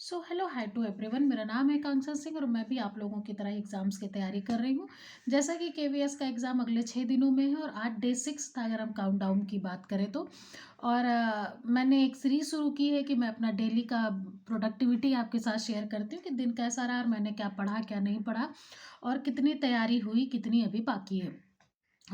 So hello hi to everyone. मेरा नाम है कांचन सिंह और मैं भी आप लोगों की तरह एग्जाम्स की तैयारी कर रही हूँ। जैसा कि केवीएस का एग्ज़ाम अगले 6 दिनों में है और आज डे 6 था अगर हम काउंटडाउन की बात करें तो। और मैंने एक सीरीज शुरू की है कि मैं अपना डेली का प्रोडक्टिविटी आपके साथ शेयर करती हूँ कि दिन कैसा रहा और मैंने क्या पढ़ा क्या नहीं पढ़ा और कितनी तैयारी हुई कितनी अभी बाकी है।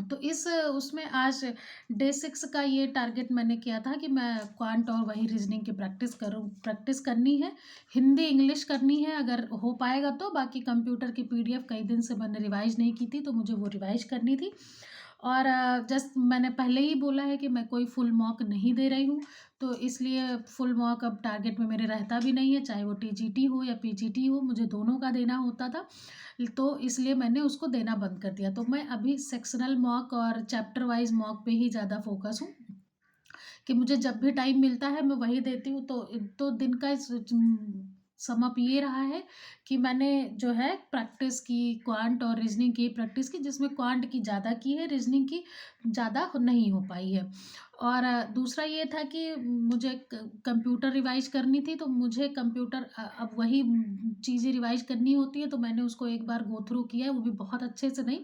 तो इस उसमें आज डे 6 का ये टारगेट मैंने किया था कि मैं क्वांट और वही रीजनिंग की प्रैक्टिस करनी है। हिंदी इंग्लिश करनी है अगर हो पाएगा तो, बाकी कंप्यूटर की पीडीएफ कई दिन से मैंने रिवाइज नहीं की थी तो मुझे वो रिवाइज करनी थी। और जस्ट मैंने पहले ही बोला है कि मैं कोई फुल मॉक नहीं दे रही हूँ, तो इसलिए फुल मॉक अब टारगेट में मेरे रहता भी नहीं है, चाहे वो टीजीटी हो या पीजीटी हो, मुझे दोनों का देना होता था। तो इसलिए मैंने उसको देना बंद कर दिया। तो मैं अभी सेक्शनल मॉक और चैप्टर वाइज़ मॉक पे ही ज़्यादा फ़ोकस हूँ कि मुझे जब भी टाइम मिलता है मैं वही देती हूँ। तो दिन का सम अप ये रहा है कि मैंने जो है प्रैक्टिस की, क्वांट और रीजनिंग की प्रैक्टिस की, जिसमें क्वांट की ज़्यादा की है, रीजनिंग की ज़्यादा नहीं हो पाई है। और दूसरा ये था कि मुझे कंप्यूटर रिवाइज करनी थी, तो मुझे कंप्यूटर अब वही चीज़ें रिवाइज करनी होती है, तो मैंने उसको एक बार गो थ्रू किया है, वो भी बहुत अच्छे से नहीं।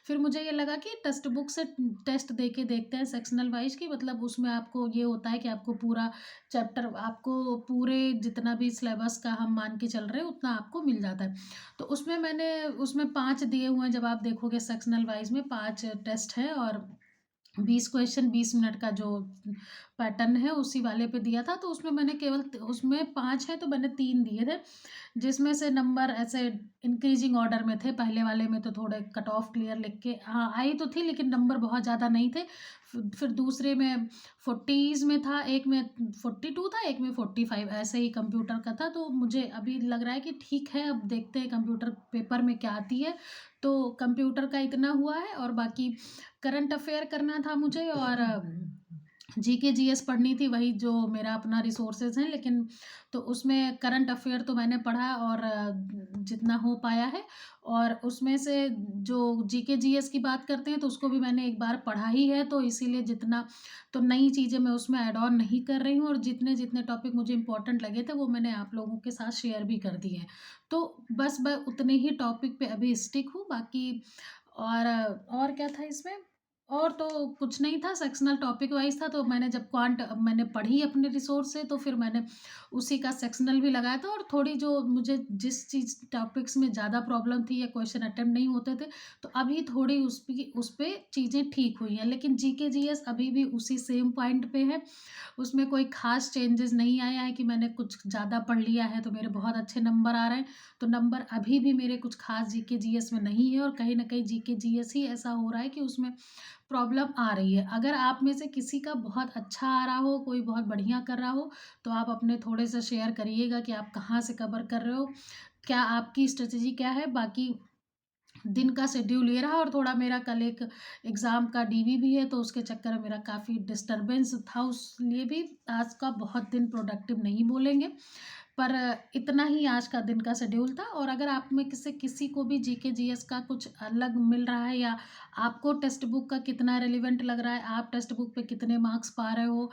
फिर मुझे ये लगा कि टेक्स्ट बुक से टेस्ट दे के देखते हैं सेक्शनल वाइज की, मतलब उसमें आपको ये होता है कि आपको पूरा चैप्टर, आपको पूरे जितना भी सिलेबस का हम मान के चल रहे हैं उतना आपको मिल जाता है। तो उसमें 5 दिए हुए हैं, जब आप देखोगे सेक्शनल वाइज में 5 टेस्ट हैं और 20 क्वेश्चन 20 मिनट का जो पैटर्न है उसी वाले पे दिया था। तो उसमें मैंने केवल उसमें 5 है तो मैंने 3 दिए थे, जिसमें से नंबर ऐसे इंक्रीजिंग ऑर्डर में थे। पहले वाले में तो थोड़े कट ऑफ क्लियर लिख के हाँ आई तो थी, लेकिन नंबर बहुत ज़्यादा नहीं थे। फिर दूसरे में 40s में था, एक में 42 था, एक में 45 ऐसे ही कंप्यूटर का था। तो मुझे अभी लग रहा है कि ठीक है, अब देखते हैं कंप्यूटर पेपर में क्या आती है। तो कंप्यूटर का इतना हुआ है और बाकी करंट अफेयर करना था मुझे और जीके जीएस पढ़नी थी, वही जो मेरा अपना रिसोर्सेज हैं। लेकिन तो उसमें करंट अफेयर तो मैंने पढ़ा और जितना हो पाया है। और उसमें से जो जीके जीएस की बात करते हैं तो उसको भी मैंने एक बार पढ़ा ही है, तो इसीलिए जितना तो नई चीज़ें मैं उसमें ऐड ऑन नहीं कर रही हूँ और जितने जितने टॉपिक मुझे इंपॉर्टेंट लगे थे वो मैंने आप लोगों के साथ शेयर भी कर दिए हैं। तो बस मैं उतने ही टॉपिक पे अभी स्टिक हूँ, बाकी और क्या था इसमें? और तो कुछ नहीं था, सेक्शनल टॉपिक वाइज़ था। तो मैंने जब क्वांट मैंने पढ़ी अपने रिसोर्स से तो फिर मैंने उसी का सेक्शनल भी लगाया था। और थोड़ी जो मुझे जिस चीज़ टॉपिक्स में ज़्यादा प्रॉब्लम थी या क्वेश्चन अटेम्प्ट नहीं होते थे, तो अभी थोड़ी उस पे चीज़ें ठीक हुई हैं। लेकिन जीके जीएस अभी भी उसी सेम पॉइंट पे है, उसमें कोई ख़ास चेंजेस नहीं आया है कि मैंने कुछ ज़्यादा पढ़ लिया है तो मेरे बहुत अच्छे नंबर आ रहे हैं। तो नंबर अभी भी मेरे कुछ ख़ास जीके जीएस में नहीं है और कहीं न कहीं जीके जीएस ही ऐसा हो रहा है कि उसमें प्रॉब्लम आ रही है। अगर आप में से किसी का बहुत अच्छा आ रहा हो, कोई बहुत बढ़िया कर रहा हो, तो आप अपने थोड़े से शेयर करिएगा कि आप कहाँ से कवर कर रहे हो, क्या आपकी स्ट्रेटजी क्या है। बाकी दिन का शेड्यूल ये रहा और थोड़ा मेरा कल एक एग्ज़ाम का डीवी भी है, तो उसके चक्कर में मेरा काफ़ी डिस्टर्बेंस था, उसलिए भी आज का बहुत दिन प्रोडक्टिव नहीं बोलेंगे। पर इतना ही आज का दिन का शेड्यूल था। और अगर आप में किसी को भी जीके जीएस का कुछ अलग मिल रहा है या आपको टेक्स्ट बुक का कितना रेलेवेंट लग रहा है, आप टेक्स्ट बुक पे कितने मार्क्स पा रहे हो,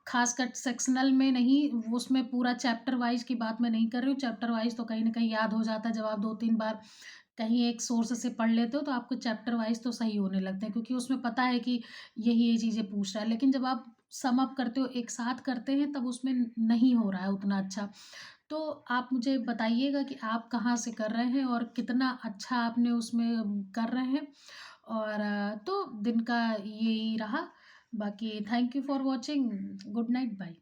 खासकर सेक्शनल में नहीं, उसमें पूरा चैप्टर वाइज की बात मैं नहीं कर रही हूँ। चैप्टर वाइज तो कहीं ना कहीं याद हो जाता है, जब आप 2-3 बार कहीं एक सोर्स से पढ़ लेते हो तो आपको चैप्टर वाइज तो सही होने लगते हैं, क्योंकि उसमें पता है कि यही ये चीज़ें पूछ रहा है। लेकिन जब आप सम अप करते हो, एक साथ करते हैं, तब उसमें नहीं हो रहा है उतना अच्छा। तो आप मुझे बताइएगा कि आप कहाँ से कर रहे हैं और कितना अच्छा आपने उसमें कर रहे हैं। और तो दिन का यही रहा। बाकी thank you for watching. Good night, bye.